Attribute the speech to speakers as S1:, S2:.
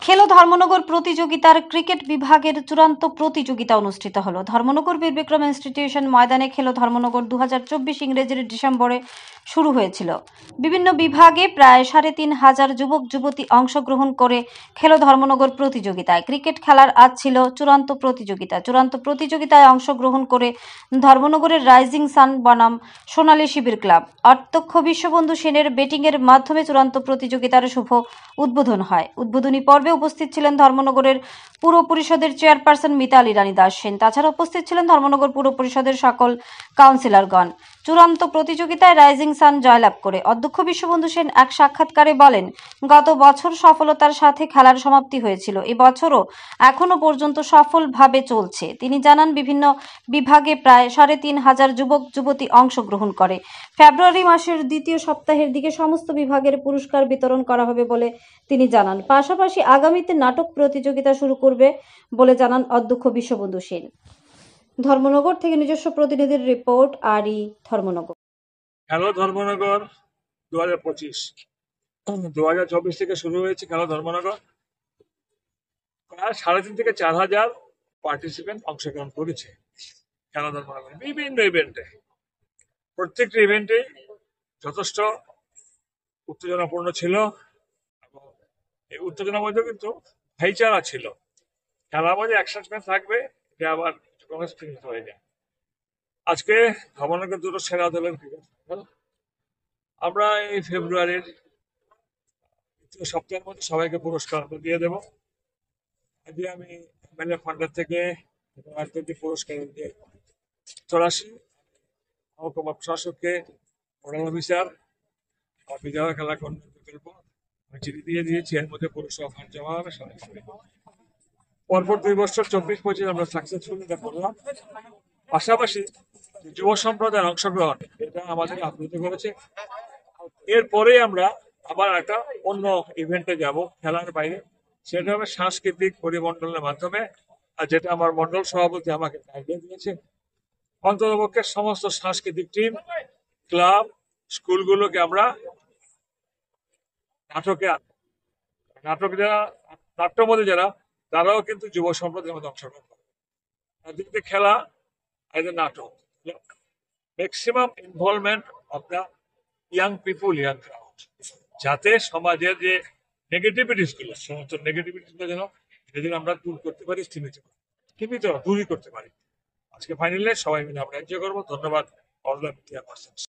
S1: খেলো ধর্মনগর প্রতিযোগিতার ক্রিকেট বিভাগের চূড়ান্ত প্রতিযোগিতা অনুষ্ঠিত হলো। ধর্মনগর বীর বিক্রম ইনস্টিটিউশন ময়দানে খেলো ধর্মনগর 2024 ইংরেজির ডিসেম্বরে শুরু হয়েছিল। বিভিন্ন বিভাগে প্রায় 3,500 যুবক যুবতী অংশগ্রহণ করে খেলো ধর্মনগর প্রতিযোগিতায়। ক্রিকেট খেলার আজ ছিল চূড়ান্ত প্রতিযোগিতা। চূড়ান্ত প্রতিযোগিতায় অংশগ্রহণ করে ধর্মনগরের রাইজিং সান বনাম সোনালী শিবির ক্লাব। অধ্যক্ষ বিশ্ববন্ধু সেনের ব্যাটিংয়ের মাধ্যমে চূড়ান্ত প্রতিযোগিতার শুভ উদ্বোধন হয়। উদ্বোধনী পর্বে উপস্থিত ছিলেন ধর্মনগরের পুর পরিষদের চেয়ারপারসন মিতালি রানী দাস সেন। তাছাড়া উপস্থিত ছিলেন ধর্মনগর পুর পরিষদের সকল কাউন্সিলরগণ। চূড়ান্ত প্রতিযোগিতায় রাইজিং সান জয়লাভ করে অধ্যক্ষ বিশ্ববন্ধু সেন এক সাক্ষাৎকারে বলেন, গত বছর সফলতার সাথে খেলার সমাপ্তি হয়েছিল, এই বছরও এখনো পর্যন্ত সফলভাবে চলছে। তিনি জানান, বিভিন্ন বিভাগে প্রায় 3,500 যুবক যুবতী অংশগ্রহণ করে। ফেব্রুয়ারি মাসের দ্বিতীয় সপ্তাহের দিকে সমস্ত বিভাগের পুরস্কার বিতরণ করা হবে বলে তিনি জানান। পাশাপাশি আগামীতে নাটক প্রতিযোগিতা শুরু করবে বলে জানান অধ্যক্ষ বিশ্ববন্ধু সেন। ধর্মনগর থেকে নিজস্ব প্রতিনিধির রিপোর্ট, আরই ধর্মনগর।
S2: খেলো ধর্মনগর 2025 2024 থেকে শুরু হয়েছে খেলো ধর্মনগর। প্রায় 3,500 থেকে 4,000 পার্টিসিপেন্ট অংশগ্রহণ করেছে খেলো ধর্মনগর বিভিন্ন ইভেন্টে। প্রত্যেকটি ইভেন্টে যথেষ্ট উত্তেজনাপূর্ণ ছিল এবং এই উত্তেজনার মধ্যে কিন্তু ভাইচারা ছিল। খেলার মধ্যে এক্সাইটমেন্ট থাকবে, এটা আবার হয়ে যায়। আজকে ধর্মনগর দুটো সেরা দলের ক্রিকেট আমরা এই ফেব্রুয়ারির দ্বিতীয় সপ্তাহের মধ্যে সবাইকে পুরস্কার দিয়ে দেবো। আজকে আমি এমএলএ ফান্ডের থেকে পুরস্কার দিয়ে 84 মহকুমা প্রশাসককে, নোডাল অফিসার, বিধায়ক খেলা কর্মী প্রকল্প আমি চিঠি দিয়ে দিয়েছি। এর মধ্যে পুরস্কার ফান্ড জমা হবে সবাই। পরপর 2 বছর 24-25 আমরা সাকসেসফুল এটা করলাম। পাশাপাশি যুব সম্প্রদায়ের অংশগ্রহণ এটা আমাদের আপ্লুত করেছে। এরপরে আমরা আবার একটা অন্য ইভেন্টে যাব খেলার বাইরে, সেটা হবে সাংস্কৃতিক পরিমণ্ডলের মাধ্যমে। আর যেটা আমার মন্ডল সভাপতি আমাকে আইডিয়া দিয়েছে, অন্ততপক্ষে সমস্ত সাংস্কৃতিক টিম, ক্লাব, স্কুলগুলোকে আমরা নাটক যারা নাট্যর মধ্যে যারা, তারাও কিন্তু যুব সম্প্রদায়ের মধ্যে অংশগ্রহণ করে। দুটো খেলা এজ এ নাটক, maximum involvement of the young people, young crowd, যাতে সমাজের যে নেগেটিভিটিস গুলো, সমস্ত নেগেটিভিটিস গুলো যেন আমরা দূর করতে পারি, সীমিত দূরই করতে পারি। আজকে ফাইনালে সবাই মিলে আমরা এনজয় করবো। ধন্যবাদ অল দ্য মিডিয়া পার্সনস।